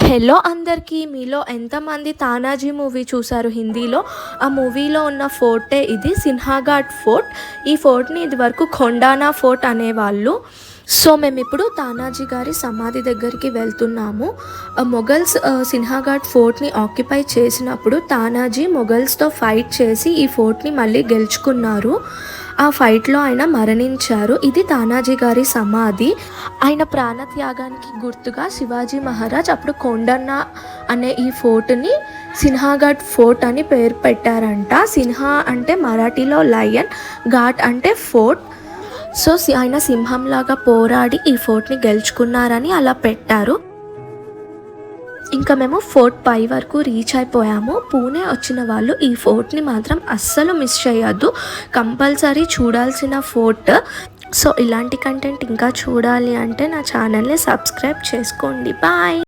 Hello అందరికీ, మీలో ఎంతమంది తానాజీ మూవీ చూసారు హిందీలో? ఆ మూవీలో ఉన్న ఫోర్టే ఇది, సిన్హాఘాట్ ఫోర్ట్. ఈ ఫోర్ట్ని ఇది వరకు కొండానా ఫోర్ట్ అనేవాళ్ళు. సో మేము ఇప్పుడు తానాజీ గారి సమాధి దగ్గరికి వెళ్తున్నాము. మొఘల్స్ సిన్హాఘాట్ ఫోర్ట్ని ఆక్యుపై చేసినప్పుడు తానాజీ మొఘల్స్తో ఫైట్ చేసి ఈ ఫోర్ట్ని మళ్ళీ గెలుచుకున్నారు. ఆ ఫైట్లో ఆయన మరణించారు. ఇది తానాజీ గారి సమాధి. ఆయన ప్రాణత్యాగానికి గుర్తుగా శివాజీ మహారాజ్ అప్పుడు కొండన్న అనే ఈ ఫోర్ట్ని సిన్హాఘాట్ ఫోర్ట్ అని పేరు పెట్టారంట. సిన్హా అంటే మరాఠీలో లయన్, ఘాట్ అంటే ఫోర్ట్. సో ఆయన సింహంలాగా పోరాడి ఈ ఫోర్ట్ని గెలుచుకున్నారని అలా పెట్టారు. ఇంకా మేము ఫోర్ట్ పై వరకు రీచ్ అయిపోయాము. పూణే వచ్చిన వాళ్ళు ఈ ఫోర్ట్ని మాత్రం అస్సలు మిస్ చేయొద్దు, కంపల్సరీ చూడాల్సిన ఫోర్ట్. సో ఇలాంటి కంటెంట్ ఇంకా చూడాలి అంటే నా ఛానల్ని సబ్స్క్రైబ్ చేసుకోండి. బాయ్.